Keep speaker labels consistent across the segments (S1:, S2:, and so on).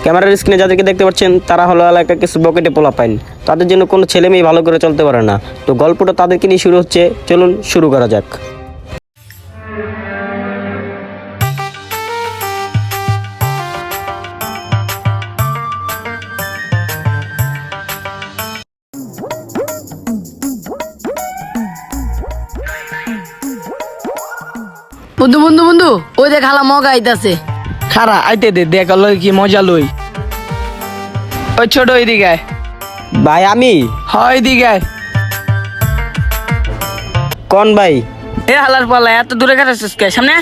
S1: ক্যামেরার স্ক্রিনে যাদেরকে দেখতে পাচ্ছেন তারা হলো এলাকার কিছু বকেটে পোলাপাইন। তাদের জন্য কোনো ছেলে মেয়ে ভালো করে চলতে পারে না। তো গল্পটা তাদেরকে নিয়ে শুরু হচ্ছে, চলুন শুরু করা যাক।
S2: বন্ধু বন্ধু বন্ধু ওই দেখ খালা মগা আইতাছে।
S3: খারা আইতে দে দেখ লই কি মজা লই। ওই ছোট এদিকে আয়।
S1: ভাই আমি
S3: হয় এদিকে আয়।
S1: কোন ভাই?
S3: এ হালার পালা এত দূরে কাটাছিস কে সামনে?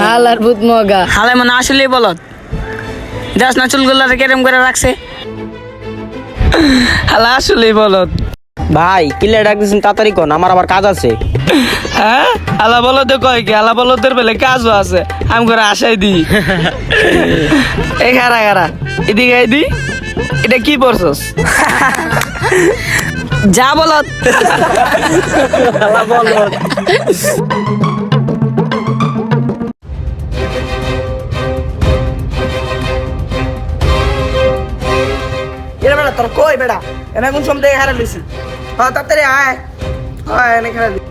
S2: হালার ভূত মগা।
S3: হালাই মানে আসলেই বলত যাস না চুলগুলো কেরম করে রাখছে। হালা আসলেই বলত।
S1: ভাই কিলে ডাকতেছেন, তাড়াতাড়ি কোন, আমার আবার কাজ আছে।
S3: হ্যাঁ আলা বলতে কয় কি আলা বলতের বেলে কাজও আছে, আমি করে আশাই দিই। এই খারা খারা এদিকে আই দি। এটা কি পড়ছস? যা বলত। এরা বেড়া তোর কই বেড়া এনে কোন সময় থেকে হারা লইছি। হ্যাঁ তাড়াতাড়ি আয়। হ্যাঁ এনে খেলা লই।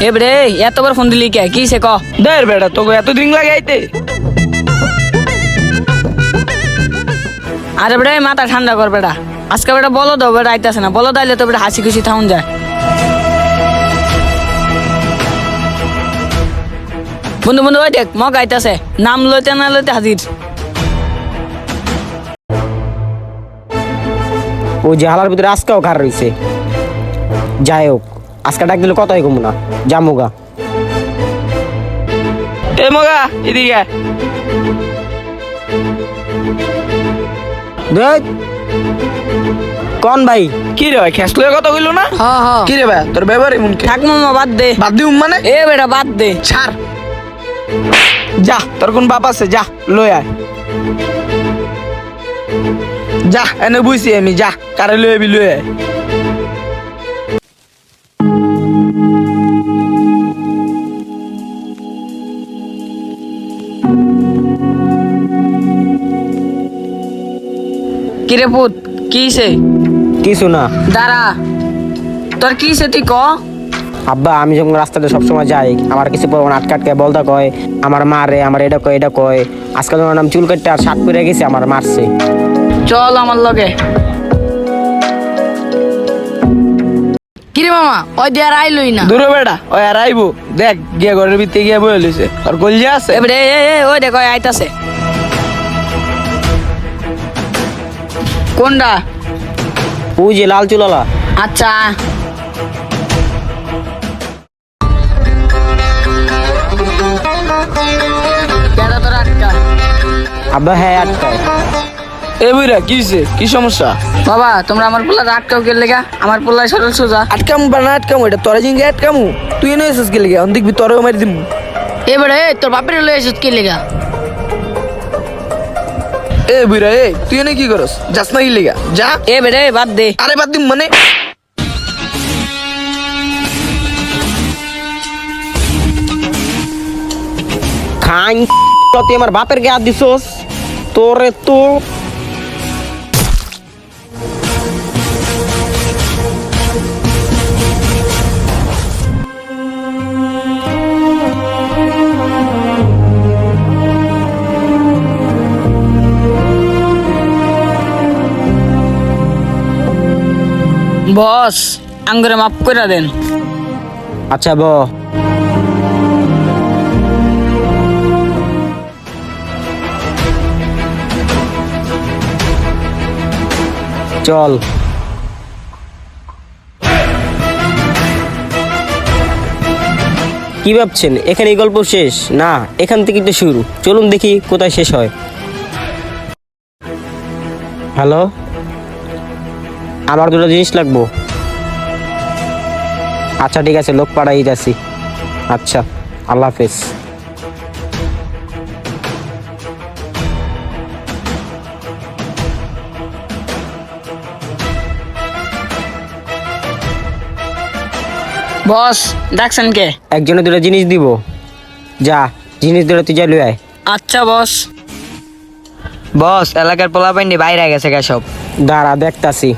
S2: এ বে এতবার ফোন দিলি কে কি সে ক?
S3: দের বেড়া তোকে এত দিন লাগে আইতে।
S2: আরে বেড়া মাথা ঠান্ডা কর বেড়া, আজকে বেড়া বলো দাও বেড়া আইতাছে না, বলো দাইলে তো বেড়া হাসি খুশি থাউন যায়। বন্ধু বন্ধু ওই দেখ মগা আইতাছে, নাম লইতে না লইতে হাজির।
S1: ও জাহালার ভিতরে আজকেও খার রইছে। যাই হোক, আজকে ডাক দিলে কথাই কমু না, জামুগা।
S3: এ মগা এদিকে আয়।
S1: দেখ কোন ভাই?
S3: কি রে ভাই খেসলে কথা কইলো না?
S2: হ হ
S3: কি রে ভাই তোর ব্যবহার এমন কে?
S2: থাক মামা বাদ দে।
S3: বাদ দিউম মানে?
S2: এ বেড়া বাদ দে।
S3: ছাড়। যা তোর কোন বাপ আছে যা লই আয়। যা এনে বুঝছি আমি, যা কারে লই আবি লই আয়।
S2: কিরে পুত কি সে?
S1: কিছু না
S2: দাঁড়া, তোর কি সে তুই ক?
S1: আব্বা, আমি যখন রাস্তাতে সবসময় যাই আমার কিছু পরিমাণ আটকাটকে বলতা কয়, আমার মা রে, আমার এটা কয় এটা কয়। আজকাল যখন আমি চুল কাটতে আর শার্ট পরে গেছি আমার মারছে।
S2: চল আমার লগে। কিরে মামা ওই দিয়ে আর আইলই না।
S3: দূরে বেড়া ওই আর আইবো দেখ গিয়া ঘরের ভিতরে গিয়া বয়ে লইছে। আর গলজা আছে
S2: এবারে ওই দেখ ওই আইতাছে। কোনটা?
S1: ওই যে লাল চুলালা।
S2: আচ্ছা কেন তোর আটকা?
S1: আব্বা হ্যাঁ আটকায়।
S3: এ বুইরা কি হইছে? কি সমস্যা?
S2: বাবা তোমরা আমার পোলা আটকাও কে লেগা? আমার পোলায় সরল সোজা।
S3: আটকামু বা না আটকামু এটা তোরা জিঙ্গে আটকামু। তুই এনে এসেছিস গেলে গিয়া দেখবি তোরেও মারি দিমু।
S2: এবারে তোর বাপের লয়ে এসে কে লেগা?
S3: এ বুইরা এ তুই এনে কি করস? যাস না কি লেগা যা।
S2: এবারে বাদ দে।
S3: আরে বাদ দিম মানে
S1: খান তুই আমার বাপের গে হাত দিছস, তোরে তো
S2: বস আঙ্গুরে মাফ করে দেন।
S1: আচ্ছা ব চল। কি ভাবছেন এখানে গল্প শেষ না? এখান থেকে তো শুরু, চলুন দেখি কোথায় শেষ হয়। হ্যালো, আমার দুটো জিনিস লাগবো। আচ্ছা ঠিক আছে, লোক পাঠাই যাচ্ছি। আচ্ছা, আল্লাহ হাফেজ।
S2: বস ডাকছেন কে?
S1: একজনে দুটো জিনিস দিব, যা জিনিস দুটো তুই যা লুই আয়।
S2: আচ্ছা বস।
S3: বস এলাকার পোলাপাইন্ডি বাইরে গেছে গা সব।
S1: দাঁড়া দেখতাছি।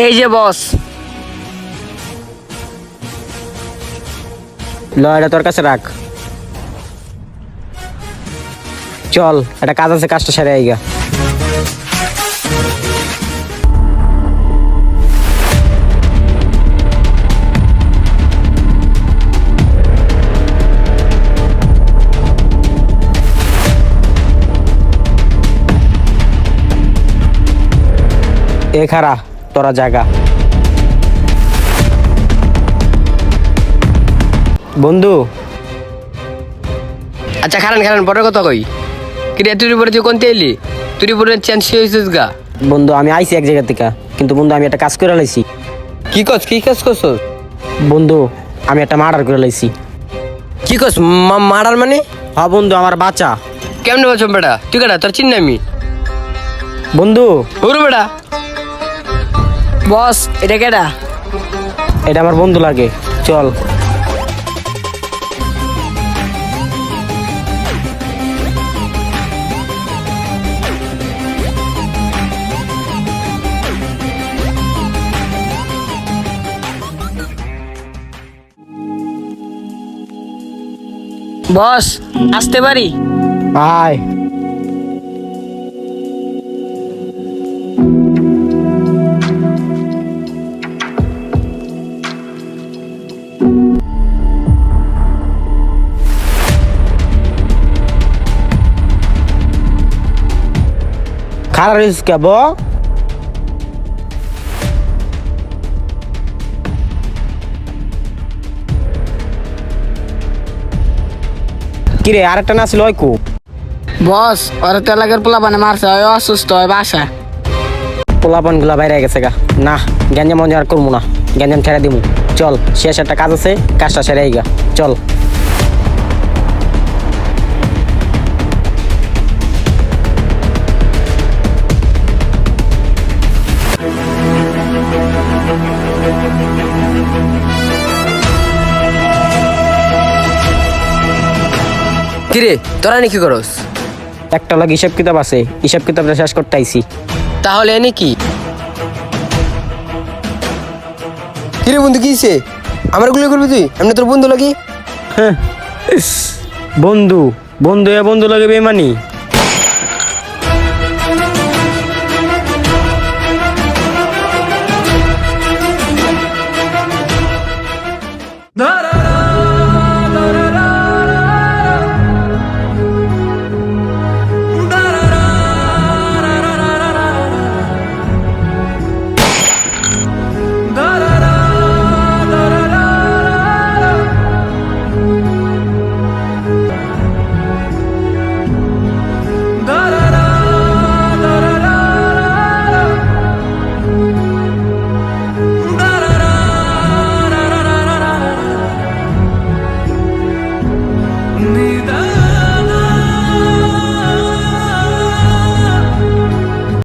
S2: এই যে বস।
S1: ল এটা তোর কাছে রাখ। চল একটা কাজ আছে, কাজটা সেরে আইগা। এ খারা তোরা জায়গা। বন্ধু
S4: আচ্ছা খারান খারান পরে কথা কই কিরে তুই পরে তুই কোনতে এলি তুই পরে চেঞ্জ হয়েছিস গা
S1: বন্ধু আমি আইছি এক জায়গা থেকে, কিন্তু বন্ধু আমি একটা কাজ করে লাইছি।
S4: কি কাজ করছ
S1: বন্ধু আমি একটা মার্ডার করে লাইছি।
S4: কি কস মারার মানে
S1: হ্যাঁ বন্ধু আমার বাচ্চা।
S4: কেমনে বলছ বেটা তুই কেডা তোর চিন আমি
S1: বন্ধু
S4: ওরে বেটা
S2: বস এটা কেডা?
S1: এটা আমার বন্ধু লাগে, চল।
S2: বস আসতে পারি?
S1: আয়। খারাপ রিস্ক ব কিরে আরেকটা না ছিল কো?
S2: বস ওরা তো এলাকার পোলা বানে মারছে, ওই অসুস্থ হয় বাসা।
S1: পোলাপন গুলা বাইরে গেছে গা। না গ্যাঞ্জাম মঞ্জ আর করবো না, গ্যাঞ্জাম ছেড়ে দিমু। চল শেষ একটা কাজ আছে, কাজটা সেরে আইগা চল।
S4: কিরে তোরা নাকি করস
S1: একটা লাগে হিসাব কিতাব আছে, হিসাব কিতাবটা শেষ করতে আইছি।
S4: তাহলে এনে কি কিরে বন্ধু কিছে আমার গুলো করবি তুই এমনি তোর বন্ধু লাগি
S1: বন্ধু বন্ধু এ বন্ধু লাগে বেমানি।